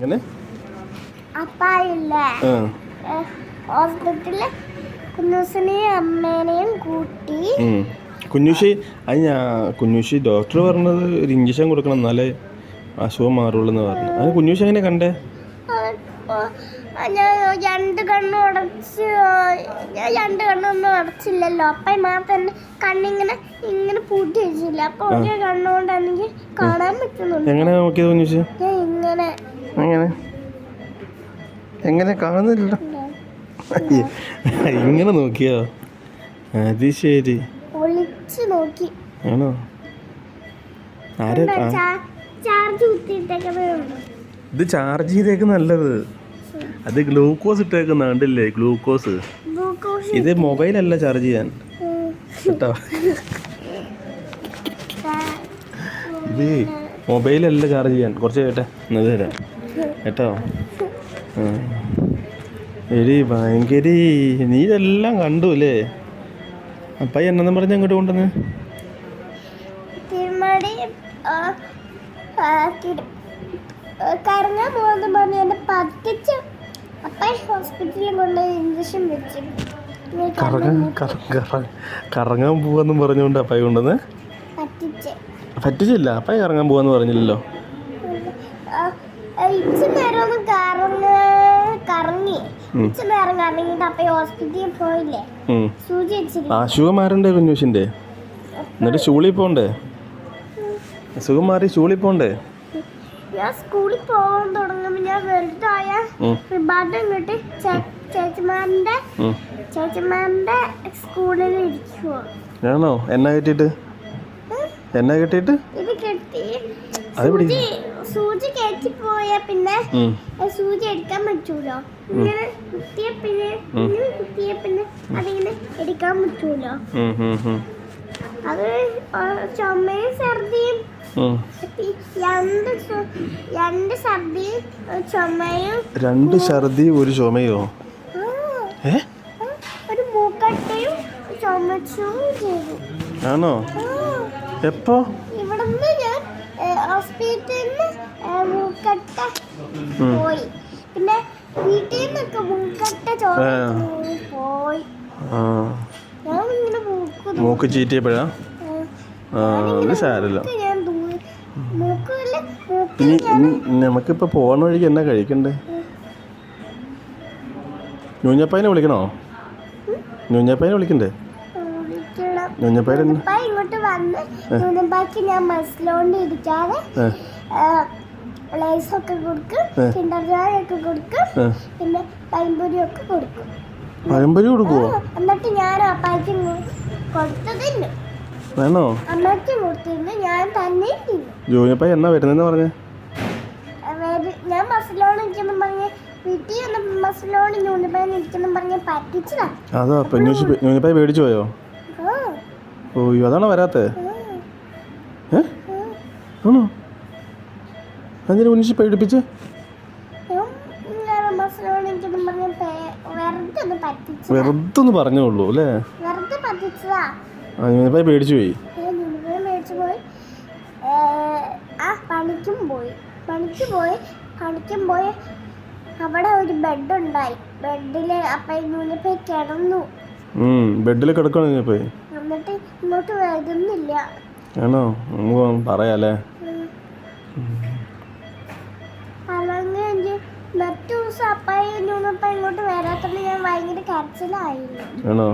എങ്ങനെ അപ്പായില്ലേ ഹോസ്പിറ്റലിൽ കുഞ്ഞൂസിനെയും അമ്മേനെയും കൂട്ടി കുഞ്ഞുഷി കുഞ്ഞുഷി ഡോക്ടർ പറഞ്ഞത് ഒരു ഇഞ്ചക്ഷൻ കൊടുക്കണം എന്നാലേ അസുഖം മാറുള്ളൂ എന്ന് പറഞ്ഞു. അത് കുഞ്ഞുഷി എങ്ങനെ കണ്ടേ? ഞാൻ രണ്ട് കണ്ണൊന്നും അടച്ചില്ലല്ലോ. അപ്പം മാത്രം എൻ്റെ കണ്ണിങ്ങനെ ഇങ്ങനെ പൂട്ടി വെച്ചില്ല. അപ്പൊ ഒരു കണ്ണുകൊണ്ട് എനിക്ക് കാണാൻ പറ്റുന്നുണ്ട്. എങ്ങനെ നോക്കിയത് കുഞ്ഞുഷി? ഇങ്ങനെ എങ്ങനെ കാണുന്നില്ല? ഇങ്ങനെ നോക്കിയോ? അത് ശരി. ഒളിച്ചു നോക്കി. ആണോ? ചാർജ് കുത്തിയിട്ടേക്കുന്നേ. ഇത് ചാർജ് ചെയ്തേക്ക് നല്ലത്. അത് ഗ്ലൂക്കോസ് ഇട്ടേക്കുന്ന കണ്ടില്ലേ? ഗ്ലൂക്കോസ്. ഇത് മൊബൈലല്ല ചാർജ് ചെയ്യാൻ കേട്ടോ. ഇത് മൊബൈലല്ല ചാർജ് ചെയ്യാൻ. കുറച്ച് കേട്ടെ എന്നത് തരാം കേട്ടോ. എടി ഭയങ്കര നീ ഇതെല്ലാം കണ്ടു അല്ലേ? അപ്പായി എന്നെന്നും പറഞ്ഞ് അങ്ങോട്ട് കൊണ്ടുവന്ന് കറങ്ങാൻ പോകുന്ന പറഞ്ഞ് എന്നെ പറ്റിച്ച് അപ്പായി ഹോസ്പിറ്റലിൽ കൊണ്ട് ഇഞ്ചക്ഷൻ വെച്ചു. കറങ്ങാൻ പോവാന്നും പറഞ്ഞുകൊണ്ട് അപ്പായി കൊണ്ടുവന്ന് പറ്റിച്ചില്ല. അപ്പായി കറങ്ങാൻ പോവാന്ന് പറഞ്ഞില്ലല്ലോ. ഇച്ചിരി നേരം ഒന്ന് കറങ്ങി ഇച്ചിരി നേരം കറങ്ങിട്ട് അപ്പായി ഹോസ്പിറ്റലിൽ പോയില്ലേ? സൂചി വെച്ചില്ല. അസുഖം മാറണ്ടേ കുഞ്ഞൂഷിന്റെ? എന്നിട്ട് സ്കൂളിൽ പോണ്ടേ? അസുഖം മാറി സ്കൂളിൽ പോണ്ടേ? ഞാൻ സ്കൂളിൽ പോകാൻ തുടങ്ങുമ്പോ ഞാൻ വലുതായ റിബാർഡും കിട്ടി ചേച്ചിമാരുടെ സ്കൂളിൽ ഇരിക്കുവോ? ആണോ? എന്നാ കിട്ടിയിട്ട് ഇത് കെട്ടി സൂചി കയറ്റി പോയാ പിന്നെ സൂചി എടുക്കാൻ പറ്റൂലോ. ഇങ്ങനെ കുത്തിയ പിന്നെ അതിങ്ങനെ എടുക്കാൻ പറ്റൂലോ. അത് ചുമയും ഛർദിയും രണ്ട് ഛർദി ഒരു ചുമയോ? ഒരു മൂക്കട്ടയും ചുമച്ചും ചെയ്തു. ആണോ? എപ്പോ? ഇവിടുന്ന് ഞാൻ ഹോസ്പിറ്റലിൽ മൂക്കട്ട പോയി. പിന്നെ വീട്ടിൽ നിന്നൊക്കെ മൂക്കട്ട പോയി. ഞാൻ ഇങ്ങനെ മൂക്ക് ചീറ്റിയപ്പോഴാ? സാരല്ല. ഇനി നമുക്കിപ്പോ പോകണ വഴിക്ക് എന്നാ കഴിക്കണ്ടേ? ന്യൂഞ്ഞപ്പായിനെ വിളിക്കണോ? ന്യൂഞ്ഞപ്പായിനെ വിളിക്കണ്ടേ? ഇങ്ങോട്ട് വന്ന് ന്യൂഞ്ഞപ്പായ്ക്ക് ഞാൻ ബസ്സിലോണ്ട് ഇരിക്കാതെ ലൈസൊക്കെ കൊടുക്കും, കിൻഡർ ജോയ് ഒക്കെ കൊടുക്കും, പിന്നെ പഴംപൊരി ഒക്കെ കൊടുക്കും. പഴംപൊരി കൊടുക്കുവോ? എന്നിട്ട് ഞാൻ അപ്പായ്ക്ക് കൊടുത്തതില്ല. വേണോ? അമ്മയ്ക്ക് കൊടുത്തിരുന്നു, ഞാൻ തന്നെ ജോയിപ്പായി എന്നാ വരുന്നെന്ന് പറഞ്ഞേ? ഞാൻ ബസ്സിലോണ് ഇരിക്കുന്നു പറഞ്ഞ് വീട്ടിൽ വന്ന് ബസ്സിലോണ് ന്യൂനപ്പായി ഇരിക്കുന്നു പറഞ്ഞ് പറ്റിച്ചതാ. അതാ ന്യൂനപ്പായി പേടിച്ചു പോയോ? ഓയ്യോ, അതാണോ വരാത്തേ? ആണോ? എന്തിനാ കുഞ്ഞിച്ച് പേടിപ്പിച്ച്? വെറുതെ ഒന്ന് പറഞ്ഞോളൂ അല്ലേ? ന്യൂനപ്പായി പേടിച്ചു പോയി. പണിക്കും പോയി അവിടെ ഒരു ബെഡ് ഉണ്ടായി. ബെഡില് അപ്പൊ ന്യൂനപ്പായി കിടന്നു. ബെഡിൽ കിടക്കണോ? എന്നിട്ട് ഇങ്ങോട്ട് വരുന്നില്ല. ആണോ? നമുക്ക് പറയാലേ. അല്ലെങ്കിൽ എനിക്ക് മറ്റു ദിവസം അപ്പായി ന്യൂനപ്പായി ഇങ്ങോട്ട് വരാത്തോണ്ട് ഞാൻ ഭയങ്കര കരച്ചിലായിരുന്നു. ആണോ?